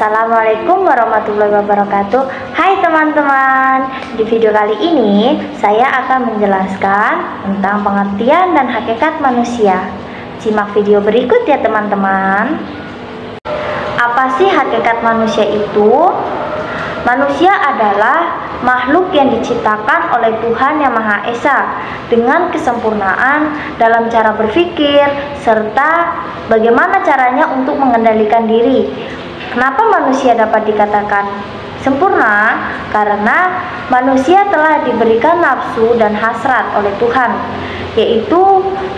Assalamualaikum warahmatullahi wabarakatuh. Hai teman-teman, di video kali ini saya akan menjelaskan tentang pengertian dan hakikat manusia. Simak video berikut ya teman-teman. Apa sih hakikat manusia itu? Manusia adalah makhluk yang diciptakan oleh Tuhan Yang Maha Esa dengan kesempurnaan dalam cara berpikir serta bagaimana caranya untuk mengendalikan diri. Kenapa manusia dapat dikatakan sempurna? Karena manusia telah diberikan nafsu dan hasrat oleh Tuhan, yaitu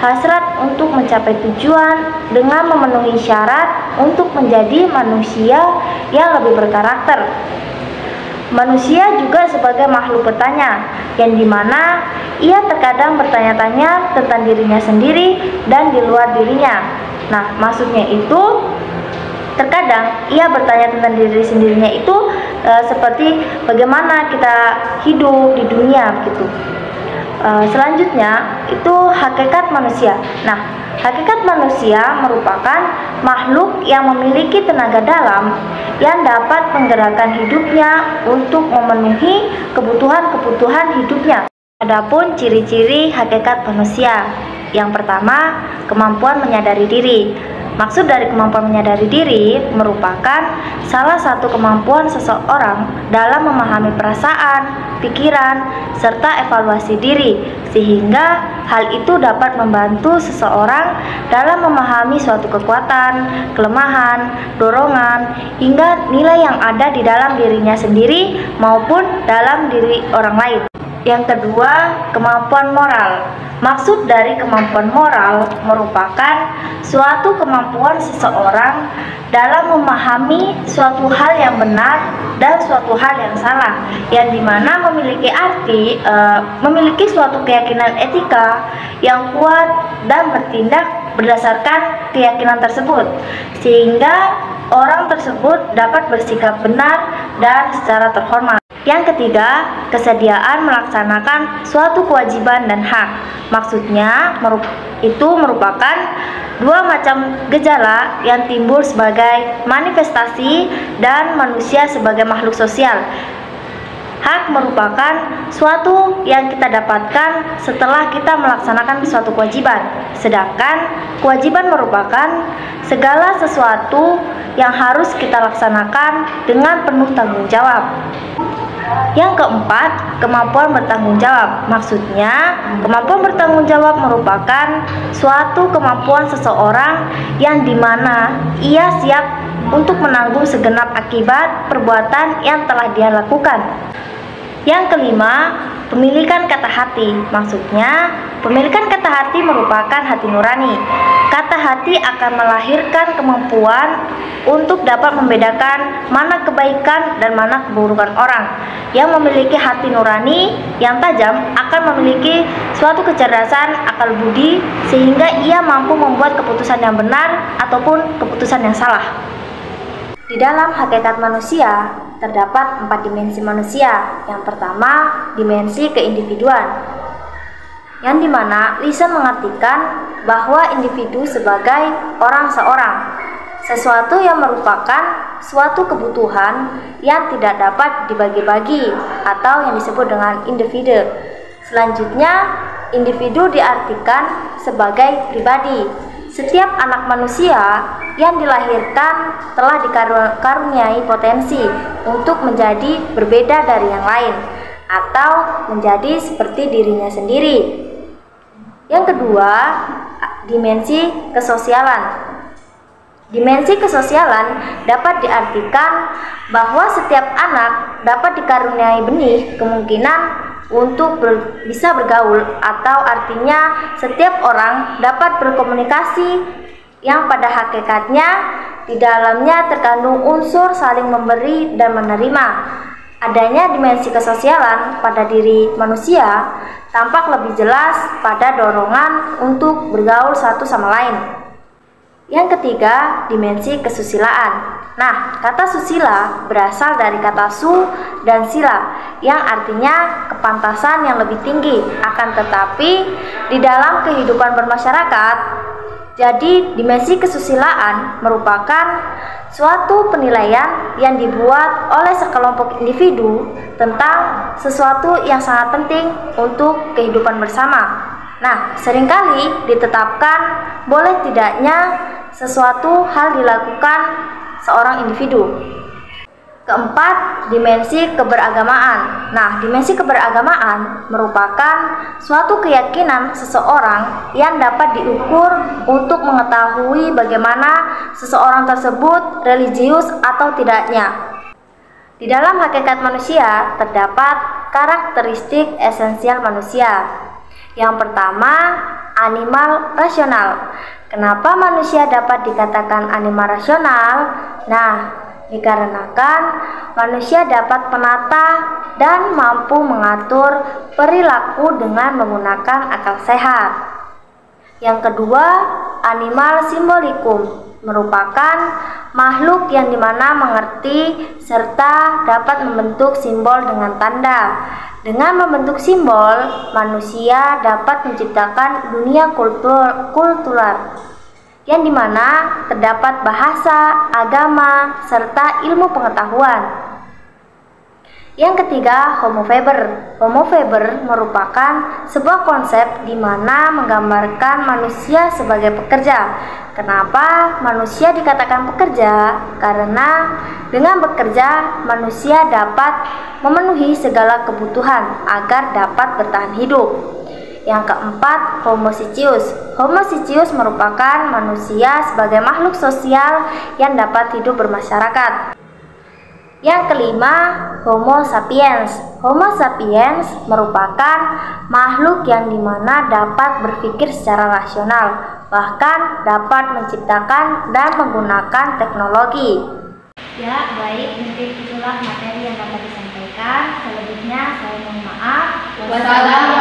hasrat untuk mencapai tujuan dengan memenuhi syarat untuk menjadi manusia yang lebih berkarakter. Manusia juga sebagai makhluk bertanya, yang dimana ia terkadang bertanya-tanya tentang dirinya sendiri dan di luar dirinya. Nah, maksudnya itu terkadang ia bertanya tentang diri sendirinya itu seperti bagaimana kita hidup di dunia gitu. Selanjutnya itu hakikat manusia. Nah, hakikat manusia merupakan makhluk yang memiliki tenaga dalam yang dapat menggerakkan hidupnya untuk memenuhi kebutuhan-kebutuhan hidupnya. Adapun ciri-ciri hakikat manusia, yang pertama, kemampuan menyadari diri. Maksud dari kemampuan menyadari diri merupakan salah satu kemampuan seseorang dalam memahami perasaan, pikiran, serta evaluasi diri, sehingga hal itu dapat membantu seseorang dalam memahami suatu kekuatan, kelemahan, dorongan, hingga nilai yang ada di dalam dirinya sendiri maupun dalam diri orang lain. Yang kedua, kemampuan moral. Maksud dari kemampuan moral merupakan suatu kemampuan seseorang dalam memahami suatu hal yang benar dan suatu hal yang salah, yang dimana memiliki arti memiliki suatu keyakinan etika yang kuat dan bertindak berdasarkan keyakinan tersebut, sehingga orang tersebut dapat bersikap benar dan secara terhormat. Yang ketiga, kesediaan melaksanakan suatu kewajiban dan hak. Maksudnya itu merupakan dua macam gejala yang timbul sebagai manifestasi dan manusia sebagai makhluk sosial. Hak merupakan suatu yang kita dapatkan setelah kita melaksanakan suatu kewajiban, sedangkan kewajiban merupakan segala sesuatu yang harus kita laksanakan dengan penuh tanggung jawab. Yang keempat, kemampuan bertanggung jawab. Maksudnya, kemampuan bertanggung jawab merupakan suatu kemampuan seseorang yang dimana ia siap untuk menanggung segenap akibat perbuatan yang telah dia lakukan. Yang kelima, pemilikan kata hati. Maksudnya, pemilikan kata hati merupakan hati nurani. Kata hati akan melahirkan kemampuan untuk dapat membedakan mana kebaikan dan mana keburukan orang. Yang memiliki hati nurani yang tajam akan memiliki suatu kecerdasan akal budi, sehingga ia mampu membuat keputusan yang benar ataupun keputusan yang salah. Di dalam hakikat manusia terdapat 4 dimensi manusia. Yang pertama, dimensi keindividuan, yang dimana Lisa mengartikan bahwa individu sebagai orang seorang, sesuatu yang merupakan suatu kebutuhan yang tidak dapat dibagi-bagi atau yang disebut dengan individu. Selanjutnya, individu diartikan sebagai pribadi. Setiap anak manusia yang dilahirkan telah dikaruniai potensi untuk menjadi berbeda dari yang lain atau menjadi seperti dirinya sendiri. Yang kedua, dimensi kesosialan. Dimensi kesosialan dapat diartikan bahwa setiap anak dapat dikaruniai benih kemungkinan untuk bisa bergaul, atau artinya setiap orang dapat berkomunikasi yang pada hakikatnya di dalamnya terkandung unsur saling memberi dan menerima. Adanya dimensi kesosialan pada diri manusia tampak lebih jelas pada dorongan untuk bergaul satu sama lain. Yang ketiga, dimensi kesusilaan. Nah, kata susila berasal dari kata su dan sila, yang artinya kepantasan yang lebih tinggi. Akan tetapi, di dalam kehidupan bermasyarakat, Jadi, dimensi kesusilaan merupakan suatu penilaian yang dibuat oleh sekelompok individu tentang sesuatu yang sangat penting untuk kehidupan bersama. Nah, seringkali ditetapkan boleh tidaknya sesuatu hal dilakukan seorang individu. Keempat, dimensi keberagamaan. Nah, dimensi keberagamaan merupakan suatu keyakinan seseorang yang dapat diukur untuk mengetahui bagaimana seseorang tersebut religius atau tidaknya. Di dalam hakikat manusia terdapat karakteristik esensial manusia. Yang pertama, animal rasional. Kenapa manusia dapat dikatakan animal rasional? Nah, dikarenakan manusia dapat menata dan mampu mengatur perilaku dengan menggunakan akal sehat. Yang kedua, animal simbolikum merupakan makhluk yang dimana mengerti serta dapat membentuk simbol dengan tanda. Dengan membentuk simbol, manusia dapat menciptakan dunia kultural yang dimana terdapat bahasa, agama, serta ilmu pengetahuan. Yang ketiga, homo faber. Homo faber merupakan sebuah konsep di mana menggambarkan manusia sebagai pekerja. Kenapa manusia dikatakan pekerja? Karena dengan bekerja, manusia dapat memenuhi segala kebutuhan agar dapat bertahan hidup. Yang keempat, Homo sicius. Homo sicius merupakan manusia sebagai makhluk sosial yang dapat hidup bermasyarakat. Yang kelima, Homo sapiens. Homo sapiens merupakan makhluk yang dimana dapat berpikir secara rasional, bahkan dapat menciptakan dan menggunakan teknologi. Ya, baik, mungkin itulah materi yang dapat disampaikan. Selebihnya saya mohon maaf. Wassalamualaikum